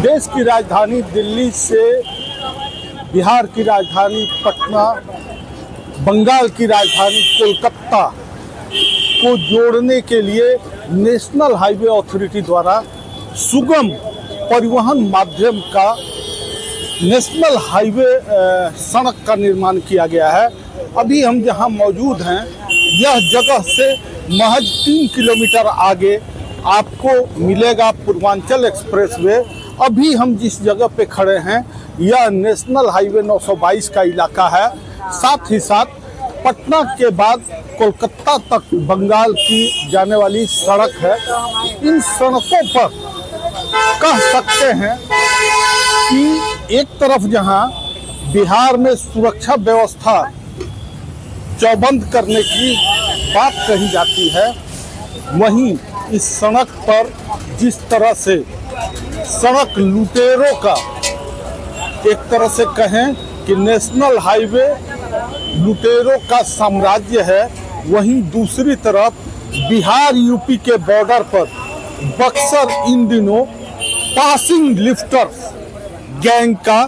देश की राजधानी दिल्ली से बिहार की राजधानी पटना, बंगाल की राजधानी कोलकाता को जोड़ने के लिए नेशनल हाईवे अथॉरिटी द्वारा सुगम परिवहन माध्यम का नेशनल हाईवे सड़क का निर्माण किया गया है। अभी हम जहां मौजूद हैं, यह जगह से महज 3 किलोमीटर आगे आपको मिलेगा पूर्वांचल एक्सप्रेसवे। अभी हम जिस जगह पे खड़े हैं यह नेशनल हाईवे 922 का इलाका है। साथ ही साथ पटना के बाद कोलकाता तक बंगाल की जाने वाली सड़क है। इन सड़कों पर कह सकते हैं कि एक तरफ जहां बिहार में सुरक्षा व्यवस्था चौबंद करने की बात कही जाती है, वहीं इस सड़क पर जिस तरह से सड़क लुटेरों का, एक तरह से कहें कि नेशनल हाईवे लुटेरों का साम्राज्य है, वहीं दूसरी तरफ बिहार यूपी के बॉर्डर पर बक्सर इन दिनों पासिंग लिफ्टर गैंग का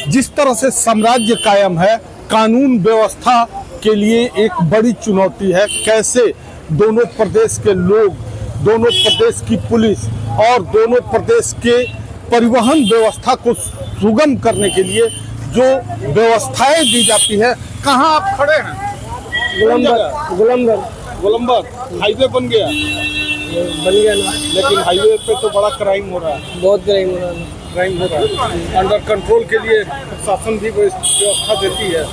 जिस तरह से साम्राज्य कायम है, कानून व्यवस्था के लिए एक बड़ी चुनौती है। कैसे दोनों प्रदेश के लोग, दोनों प्रदेश की पुलिस और दोनों प्रदेश के परिवहन व्यवस्था को सुगम करने के लिए जो व्यवस्थाएं दी जाती है। कहाँ आप खड़े हैं? गोलंबर हाईवे बन गया ना, लेकिन हाईवे पे तो बड़ा क्राइम हो रहा है, बहुत क्राइम हो रहा है। अंडर कंट्रोल के लिए शासन भी व्यवस्था देती है।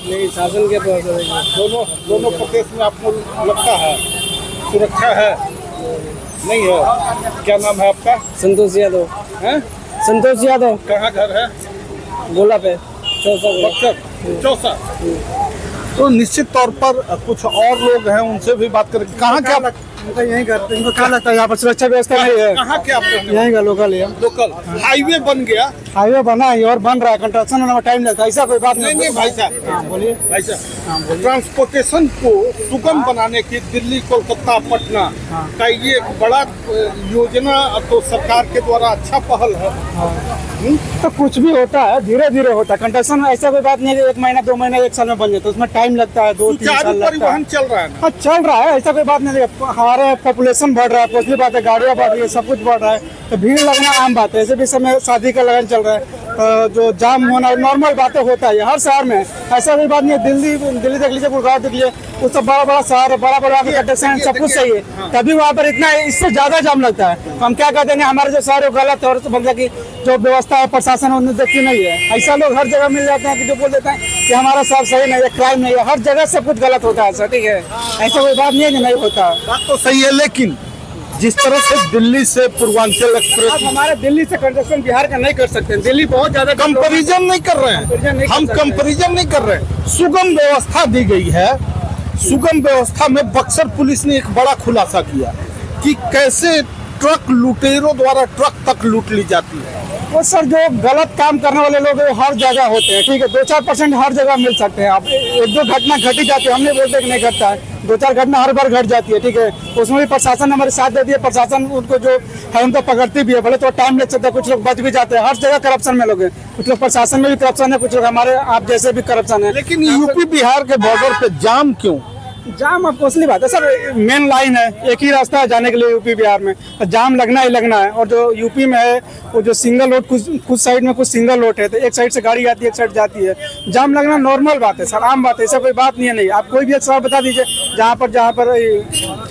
नहीं, शासन के पास दोनों प्रदेश में आपको लगता है सुरक्षा है? नहीं है। क्या नाम है आपका? संतोष यादव। हैं? संतोष यादव। कहाँ घर है? गोला पे चौसा। तो निश्चित तौर पर कुछ और लोग हैं, उनसे भी बात करें। कहाँ क्या यहीं करते, इनको क्या लगता है यहाँ पर सुरक्षा व्यवस्था नहीं है? कहाँ क्या आप यहीं का लोकल है। लोकल हाईवे बन गया, हाईवे बना है और बन रहा है, कंस्ट्रक्शन होने में टाइम लगता है, ऐसा कोई बात नहीं भाई साहब। हाँ बोलिए। भाई साहब, ट्रांसपोर्टेशन को सुगम बनाने की दिल्ली, कोलकाता, पटना का ये एक बड़ा योजना तो सरकार के द्वारा अच्छा पहल है। तो कुछ भी होता है, धीरे धीरे होता है कंस्ट्रक्शन। ऐसा कोई बात नहीं है 1 महीना 2 महीना 1 साल में बन जाता है, उसमें टाइम लगता है, 2-3 साल लगता है। परिवहन चल रहा है ना? हाँ चल रहा है, ऐसा कोई बात नहीं है। हमारे पॉपुलेशन बढ़ रहा है, दूसरी बात है गाड़ियाँ बढ़ रही है, सब कुछ बढ़ रहा है, तो भीड़ लगना आम बात है। ऐसे भी समय शादी का लगन चल रहा है, जो जाम होना नॉर्मल बातें होता है हर शहर में। ऐसा कोई बात नहीं है। दिल्ली देख लीजिए, गुड़गांव देख लीजिए, वो सब बड़ा शहर है, बड़ा कंस्ट्रक्शन सब कुछ सही है, तभी वहाँ पर इतना इससे ज्यादा जाम लगता है। हम क्या कहते हैं, हमारे जो शहर गलत है और बंदा की जो व्यवस्था है प्रशासन उन्हें देखती नहीं है। ऐसा लोग हर जगह मिल जाते हैं कि जो बोल देते हैं कि हमारा शहर सही नहीं है, क्राइम नहीं है, हर जगह सब कुछ गलत होता है। ठीक है, ऐसा कोई बात नहीं है कि नहीं होता। बात तो सही है, लेकिन जिस तरह से दिल्ली से पूर्वांचल एक्सप्रेस, आप हमारे दिल्ली से कंस्ट्रक्शन बिहार का नहीं कर सकते। दिल्ली बहुत ज्यादा कंपैरिजन नहीं कर रहे हैं, हम कंपैरिजन नहीं कर रहे हैं। सुगम व्यवस्था दी गई है। सुगम व्यवस्था में बक्सर पुलिस ने एक बड़ा खुलासा किया कि कैसे ट्रक लुटेरों द्वारा ट्रक तक लूट ली जाती है। वो सर, जो गलत काम करने वाले लोग वो हर जगह होते हैं। ठीक है, 2-4% हर जगह मिल सकते हैं। आप 1-2 घटना घटी जाती है, हम नहीं बोलते कि नहीं घटता है, 2-4 घटना हर बार घट जाती है। ठीक है, उसमें भी प्रशासन हमारे साथ देती है, प्रशासन उनको जो है उनको पकड़ती भी है, भले तो टाइम लग सकता है, कुछ लोग बच भी जाते हैं। हर जगह करप्शन में लोग हैं, कुछ लोग प्रशासन में भी करप्शन है, कुछ लोग हमारे आप जैसे भी करप्शन है। लेकिन यूपी बिहार के बॉर्डर पे जाम क्यों? जाम अब असली बात है सर, मेन लाइन है, एक ही रास्ता है जाने के लिए यूपी बिहार में, जाम लगना ही लगना है। और जो यूपी में है वो जो सिंगल रोड, कुछ साइड में कुछ सिंगल रोड है, तो एक साइड से गाड़ी आती है, एक साइड जाती है। जाम लगना नॉर्मल बात है सर, आम बात है, ऐसा कोई बात नहीं है। नहीं, आप कोई भी एक सवाल बता दीजिए जहाँ पर क्या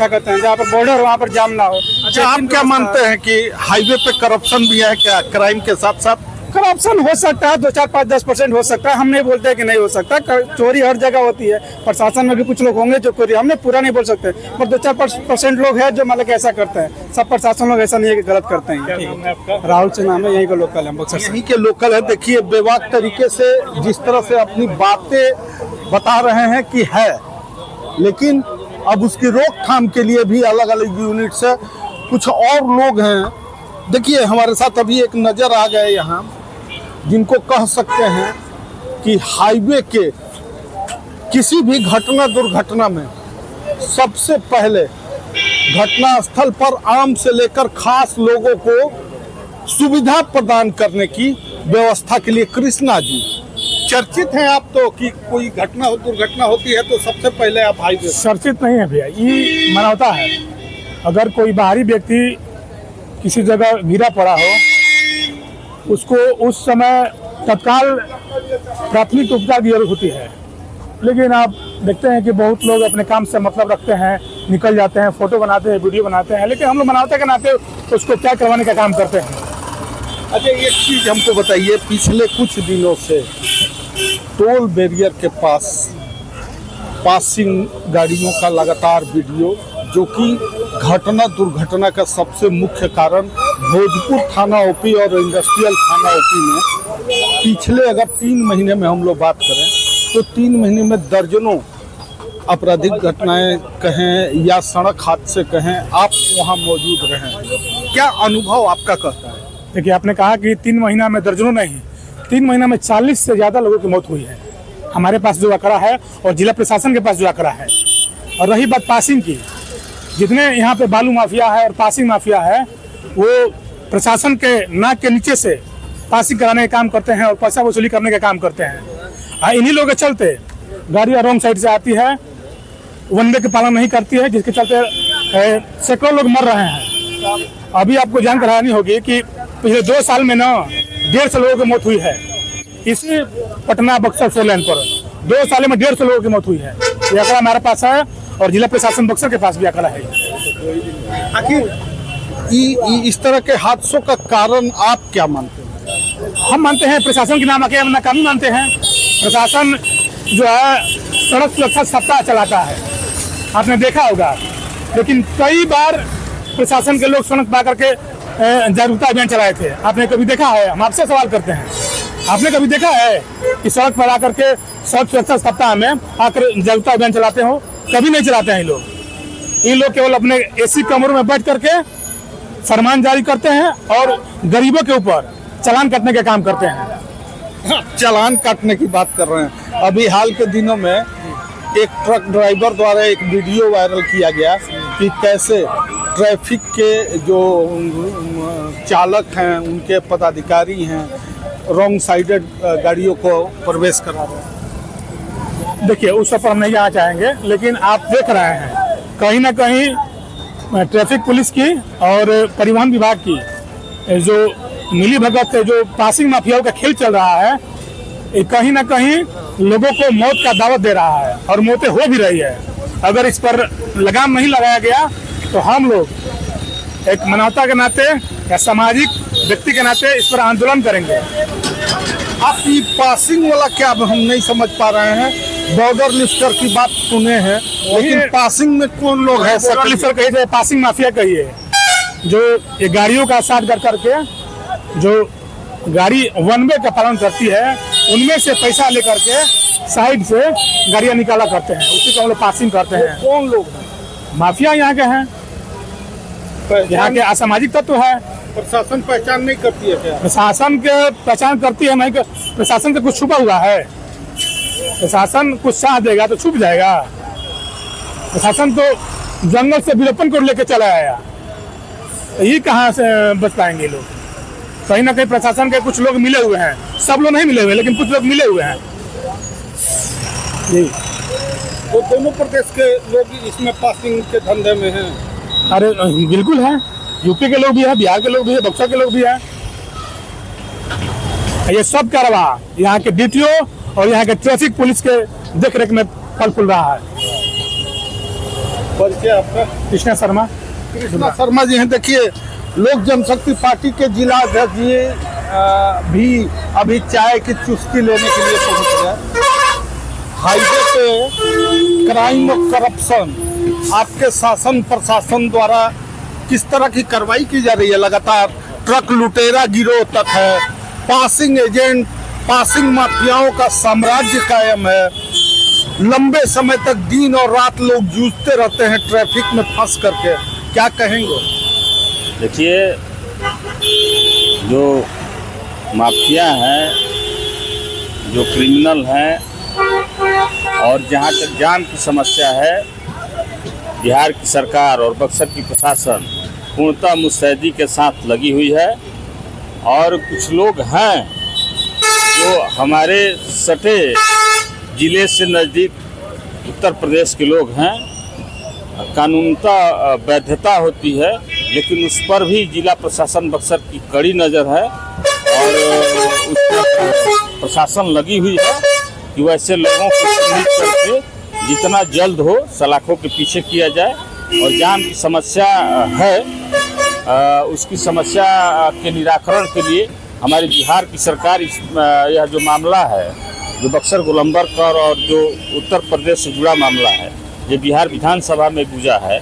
कहते हैं, जहाँ पर बॉर्डर वहाँ पर जाम ना हो। अच्छा, आप क्या मानते हैं कि हाईवे पे करप्शन भी है क्या, क्राइम के साथ साथ? करप्शन हो सकता है, 2-4-5-10% हो सकता है, हम नहीं बोलते कि नहीं हो सकता। चोरी हर जगह होती है, प्रशासन में भी कुछ लोग होंगे जो चोरी, हमने पूरा नहीं बोल सकते, पर 2-4% लोग हैं जो मतलब कि ऐसा करते हैं। सब प्रशासन लोग ऐसा नहीं है कि गलत करते हैं। राहुल से नाम है, यहीं का लोकल है, बक्सर यहीं के लोकल है। देखिए बेबाक तरीके से जिस तरह से अपनी बातें बता रहे हैं कि है, लेकिन अब उसकी रोकथाम के लिए भी अलग अलग यूनिट से कुछ और लोग हैं। देखिए हमारे साथ अभी एक नज़र आ गए यहाँ, जिनको कह सकते हैं कि हाईवे के किसी भी घटना दुर्घटना में सबसे पहले घटना स्थल पर आम से लेकर खास लोगों को सुविधा प्रदान करने की व्यवस्था के लिए कृष्णा जी चर्चित हैं आप तो कि कोई घटना हो दुर्घटना होती है तो सबसे पहले आप हाईवे चर्चित नहीं है भैया, ये मानवता है। अगर कोई बाहरी व्यक्ति किसी जगह गिरा पड़ा हो, उसको उस समय तत्काल प्राथमिक उपचार की जरूरत होती है। लेकिन आप देखते हैं कि बहुत लोग अपने काम से मतलब रखते हैं, निकल जाते हैं, फोटो बनाते हैं, वीडियो बनाते हैं, लेकिन हम लोग मानवता के नाते उसको क्या करवाने का काम करते हैं। अच्छा, एक चीज हमको बताइए, पिछले कुछ दिनों से टोल बैरियर के पास पासिंग गाड़ियों का लगातार वीडियो, जो कि घटना दुर्घटना का सबसे मुख्य कारण भोजपुर थाना ओपी और इंडस्ट्रियल थाना ओपी में पिछले अगर 3 महीने में हम लोग बात करें तो 3 महीने में दर्जनों आपराधिक घटनाएं कहें या सड़क हादसे कहें, आप वहां मौजूद रहें, क्या अनुभव आपका कहता है? देखिए, आपने कहा कि 3 महीना में दर्जनों नहीं, 3 महीना में 40 से ज़्यादा लोगों की मौत हुई है हमारे पास जो आंकड़ा है और जिला प्रशासन के पास जो आंकड़ा है। और रही बात पासिंग की, जितने यहाँ पे बालू माफिया है और पासिंग माफिया है, वो प्रशासन के नाक के नीचे से पासिंग कराने का काम करते हैं और पैसा वसूली करने का काम करते हैं। इन्हीं लोगों के चलते गाड़ियाँ रॉन्ग साइड से आती है, वन वे के पालन नहीं करती है, जिसके चलते सैकड़ों लोग मर रहे हैं। अभी आपको जानकारी करानी होगी कि पिछले 2 साल में ना 150 लोगों की मौत हुई है इसी पटना बक्सर 4 लेन पर। 2 साल में 150 लोगों की मौत हुई है। ये आंकड़ा हमारे पास है और जिला प्रशासन बक्सर के पास भी आंकड़ा है। आखिर इस तरह के हादसों का कारण आप क्या मानते हैं? हम मानते हैं प्रशासन के नाम आके हम नाकामी मानते हैं। प्रशासन जो है सड़क सुरक्षा सप्ताह चलाता है, आपने देखा होगा, लेकिन कई बार प्रशासन के लोग सड़क पा करके जागरूकता अभियान चलाए थे। आपने कभी देखा है? हम आपसे सवाल करते हैं, आपने कभी देखा है कि सड़क पर आकर के सड़क सुरक्षा सप्ताह में आकर जागरूकता अभियान चलाते हो? कभी नहीं चलाते हैं ये लोग केवल अपने एसी कमरों में बैठ करके फरमान जारी करते हैं और गरीबों के ऊपर चालान काटने का काम करते हैं। चालान काटने की बात कर रहे हैं। अभी हाल के दिनों में एक ट्रक ड्राइवर द्वारा एक वीडियो वायरल किया गया कि कैसे ट्रैफिक के जो चालक हैं, उनके पदाधिकारी हैं, रॉन्ग साइडेड गाड़ियों को प्रवेश करा रहे हैं। देखिए, उस पर हम नहीं जाना चाहेंगे, लेकिन आप देख रहे हैं कहीं ना कहीं ट्रैफिक पुलिस की और परिवहन विभाग की जो मिली भगत से जो पासिंग माफियाओं का खेल चल रहा है, ये कहीं ना कहीं लोगों को मौत का दावत दे रहा है और मौतें हो भी रही है। अगर इस पर लगाम नहीं लगाया गया तो हम लोग एक मानवता के नाते या सामाजिक व्यक्ति के नाते इस पर आंदोलन करेंगे। आप ये पासिंग वाला क्या हम नहीं समझ पा रहे हैं? बॉर्डर लिफ्टर की बात सुने हैं, लेकिन पासिंग में कौन लोग है? बॉर्डर लिफ्टर कहिए, पासिंग माफिया कहिए, जो ये गाड़ियों का साथ कर करके जो गाड़ी वन वे का पालन करती है, उनमें से पैसा लेकर के साइड से गाड़ियाँ निकाला करते हैं, उसी को हम लोग पासिंग करते हैं। कौन लोग हैं? माफिया यहाँ के हैं, यहाँ के असामाजिक तत्व है। प्रशासन पहचान नहीं करती है क्या? प्रशासन के पहचान करती है, नहीं प्रशासन से कुछ छुपा हुआ है? प्रशासन कुछ साथ देगा तो छुप जाएगा? प्रशासन तो जंगल से वीरप्पन को लेकर चला आया, ये कहाँ से बच पाएंगे लोग? कहीं ना कहीं प्रशासन के कुछ लोग मिले हुए हैं, सब लोग नहीं मिले हुए, लेकिन कुछ लोग मिले हुए हैं। जी, तो दोनों प्रदेश के लोग इसमें पासिंग के धंधे में हैं? अरे बिल्कुल है, यूपी के लोग भी है, बिहार के लोग भी है, बक्सर के लोग भी है। ये सब करवा यहाँ के डीटीओ और यहाँ के ट्रैफिक पुलिस के देखरेख में फल फूल रहा है। परिचय आपका? कृष्णा शर्मा। कृष्णा शर्मा जी हैं। देखिए, लोक जनशक्ति पार्टी के जिला अध्यक्ष जी भी अभी चाय की चुस्की लेने के लिए पहुंच गए। हाईवे पे क्राइम और करप्शन, आपके शासन प्रशासन द्वारा किस तरह की कार्रवाई की जा रही है? लगातार ट्रक लुटेरा गिरोह तक है, पासिंग एजेंट, पासिंग माफियाओं का साम्राज्य कायम है। लंबे समय तक दिन और रात लोग जूझते रहते हैं ट्रैफिक में फंस करके, क्या कहेंगे? देखिए, जो माफिया हैं, जो क्रिमिनल हैं, और जहाँ तक जाम की समस्या है, बिहार की सरकार और बक्सर की प्रशासन पूर्णतः मुस्तैदी के साथ लगी हुई है। और कुछ लोग हैं जो हमारे सटे जिले से नज़दीक उत्तर प्रदेश के लोग हैं। कानूनता वैधता होती है, लेकिन उस पर भी जिला प्रशासन बक्सर की कड़ी नज़र है और उस पर प्रशासन लगी हुई है कि वैसे लोगों को चिन्हित करके जितना जल्द हो सलाखों के पीछे किया जाए। और जाम की समस्या है, उसकी समस्या के निराकरण के लिए हमारी बिहार की सरकार यह जो मामला है, जो बक्सर गोलंबर कर और जो उत्तर प्रदेश से जुड़ा मामला है, ये बिहार विधानसभा में गुजा है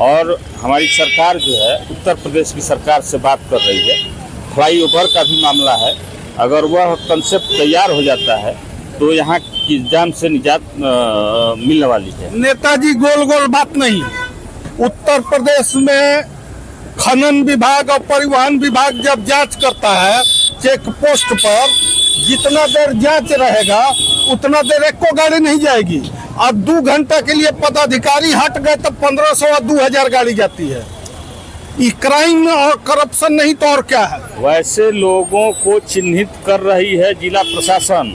और हमारी सरकार जो है उत्तर प्रदेश की सरकार से बात कर रही है। फ्लाईओवर का भी मामला है, अगर वह कंसेप्ट तैयार हो जाता है तो यहाँ की जाम से निजात मिलने वाली है। नेताजी गोल गोल बात नहीं। उत्तर प्रदेश में खनन विभाग और परिवहन विभाग जब जांच करता है चेक पोस्ट पर, जितना देर जांच रहेगा उतना देर एको गाड़ी नहीं जाएगी। और 2 घंटा के लिए पदाधिकारी हट गए तो 1500 और 2000 गाड़ी जाती है। ये क्राइम और करप्शन नहीं तो और क्या है? वैसे लोगों को चिन्हित कर रही है जिला प्रशासन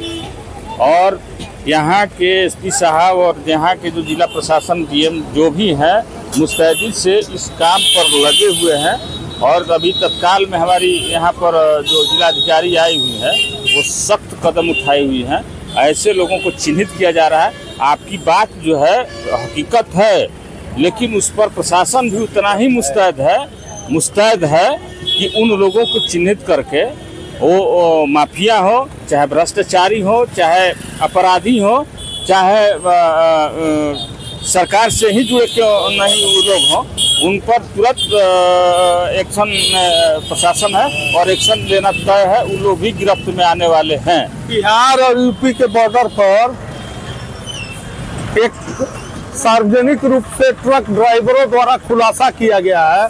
और यहाँ के एसपी साहब और यहाँ के जो जिला प्रशासन डीएम जो भी हैं मुस्तैदी से इस काम पर लगे हुए हैं। और अभी तत्काल में हमारी यहाँ पर जो जिलाधिकारी आई हुई है वो सख्त कदम उठाई हुई हैं। ऐसे लोगों को चिन्हित किया जा रहा है। आपकी बात जो है हकीकत है, लेकिन उस पर प्रशासन भी उतना ही मुस्तैद है कि उन लोगों को चिन्हित करके वो माफिया हो, चाहे भ्रष्टाचारी हो, चाहे अपराधी हो, चाहे सरकार से ही जुड़े क्यों नहीं वो लोग हों, उन पर तुरंत एक्शन प्रशासन है और एक्शन लेना तय है। उन लोग भी गिरफ्त में आने वाले हैं। बिहार और यूपी के बॉर्डर पर एक सार्वजनिक रूप से ट्रक ड्राइवरों द्वारा खुलासा किया गया है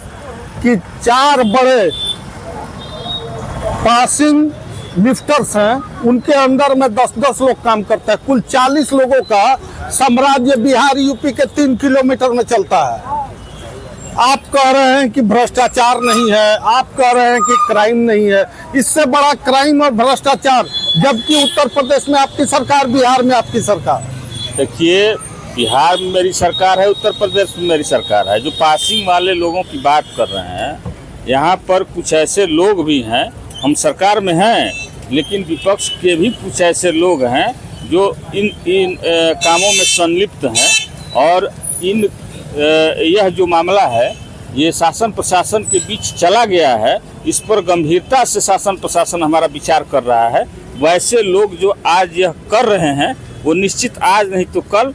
कि 4 बड़े पासिंग लिफ्टर्स हैं, उनके अंदर में 10-10 लोग काम करते हैं। कुल 40 लोगों का साम्राज्य बिहार यूपी के 3 किलोमीटर में चलता है। आप कह रहे हैं कि भ्रष्टाचार नहीं है, आप कह रहे हैं कि क्राइम नहीं है। इससे बड़ा क्राइम और भ्रष्टाचार, जबकि उत्तर प्रदेश में आपकी सरकार, बिहार में आपकी सरकार। देखिए, बिहार में मेरी सरकार है, उत्तर प्रदेश में मेरी सरकार है। जो पासिंग वाले लोगों की बात कर रहे हैं, यहाँ पर कुछ ऐसे लोग भी हैं, हम सरकार में हैं लेकिन विपक्ष के भी कुछ ऐसे लोग हैं जो इन कामों में संलिप्त हैं। और यह जो मामला है ये शासन प्रशासन के बीच चला गया है। इस पर गंभीरता से शासन प्रशासन हमारा विचार कर रहा है। वैसे लोग जो आज यह कर रहे हैं वो निश्चित आज नहीं तो कल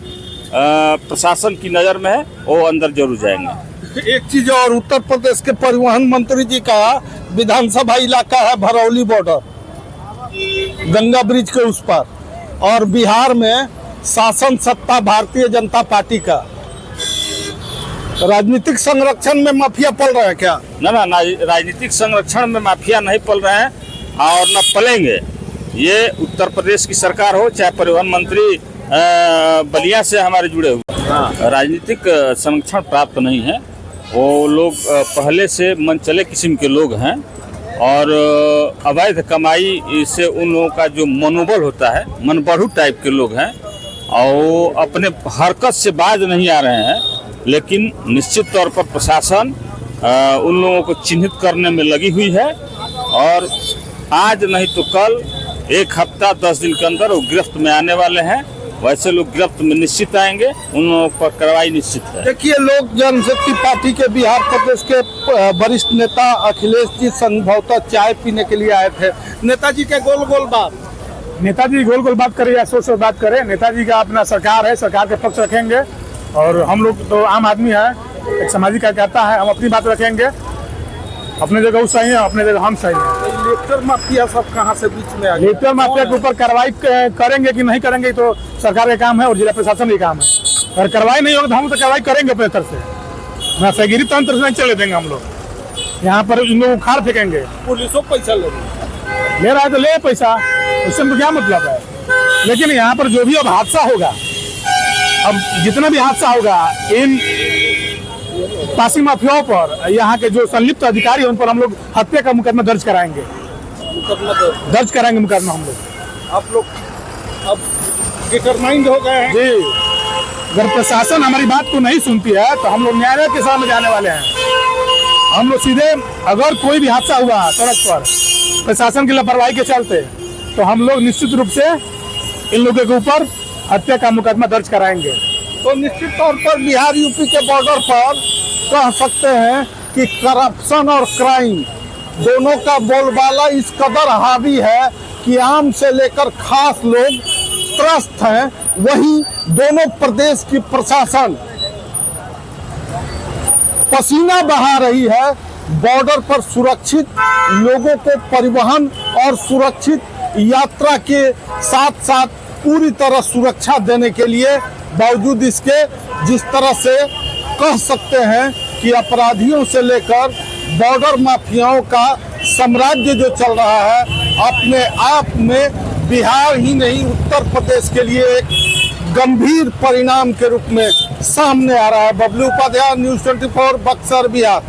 प्रशासन की नज़र में है, वो अंदर जरूर जाएंगे। एक चीज और, उत्तर प्रदेश के परिवहन मंत्री जी का विधानसभा इलाका है भरौली बॉर्डर, गंगा ब्रिज के उस पर, और बिहार में शासन सत्ता भारतीय जनता पार्टी का। राजनीतिक संरक्षण में माफिया पल रहे हैं क्या? ना, राजनीतिक संरक्षण में माफिया नहीं पल रहे हैं और न पलेंगे। ये उत्तर प्रदेश की सरकार हो, चाहे परिवहन मंत्री बलिया से हमारे जुड़े हुए, राजनीतिक संरक्षण प्राप्त नहीं है। वो लोग पहले से मनचले किस्म के लोग हैं और अवैध कमाई से उन लोगों का जो मनोबल होता है, मनबढ़ू टाइप के लोग हैं और वो अपने हरकत से बाज नहीं आ रहे हैं। लेकिन निश्चित तौर पर प्रशासन उन लोगों को चिन्हित करने में लगी हुई है और आज नहीं तो कल, 1 हफ्ता 10 दिन के अंदर वो गिरफ्त में आने वाले हैं। वैसे लोग गिरफ्त में निश्चित आएंगे, उन लोगों पर कार्रवाई निश्चित है। देखिए, लोक जनशक्ति पार्टी के बिहार प्रदेश के वरिष्ठ नेता अखिलेश जी संभवतः चाय पीने के लिए आए थे। नेताजी के गोल गोल बात, नेताजी गोल गोल बात करे या सोच बात करे, नेताजी का अपना सरकार है, सरकार के पक्ष रखेंगे। और हम लोग तो आम आदमी है, एक सामाजिक कार्यकर्ता है, हम अपनी बात रखेंगे। अपने जगह वो सही है, अपने जगह हम सही है। लिफ्टर माफिया सब कहाँ से बीच में आ गए? लिफ्टर माफिया के ऊपर कार्रवाई करेंगे कि नहीं करेंगे तो सरकार का काम है और जिला प्रशासन का काम है। अगर कार्रवाई नहीं होगी तो हम तो कार्रवाई करेंगे अपने तरफ से। ना सगिरी तंत्र से नहीं चले देंगे हम लोग। यहाँ पर इन लोगों को खार फेंकेंगे। पुलिसों पैसा ले रहा है तो ले पैसा, उससे तो क्या मतलब है। लेकिन यहाँ पर जो भी अब हादसा होगा, अब जितना भी हादसा होगा, इन पासिंग माफियाओं पर, यहाँ के जो संलिप्त अधिकारी हैं उन पर हम लोग हत्या का मुकदमा दर्ज कराएंगे। मुकदमा दर्ज कराएंगे मुकदमा हम लोग। आप लोग अब डिटरमाइंड हो गए हैं? जी, अगर प्रशासन हमारी बात को नहीं सुनती है तो हम लोग न्यायालय के सामने जाने वाले हैं। हम लोग सीधे, अगर कोई भी हादसा हुआ सड़क पर प्रशासन की लापरवाही के चलते, तो हम लोग निश्चित रूप से इन लोगों के ऊपर हत्या का मुकदमा दर्ज कराएंगे। तो निश्चित तौर पर बिहार यूपी के बॉर्डर पर कह सकते हैं कि करप्शन और क्राइम दोनों का बोलबाला इस कदर हावी है कि आम से लेकर खास लोग त्रस्त हैं। वहीं दोनों प्रदेश की प्रशासन पसीना बहा रही है बॉर्डर पर सुरक्षित लोगों को परिवहन और सुरक्षित यात्रा के साथ साथ पूरी तरह सुरक्षा देने के लिए। बावजूद इसके जिस तरह से कह सकते हैं कि अपराधियों से लेकर बॉर्डर माफियाओं का साम्राज्य जो चल रहा है, अपने आप में बिहार ही नहीं उत्तर प्रदेश के लिए एक गंभीर परिणाम के रूप में सामने आ रहा है। बबलू उपाध्याय, न्यूज़ 24, बक्सर, बिहार।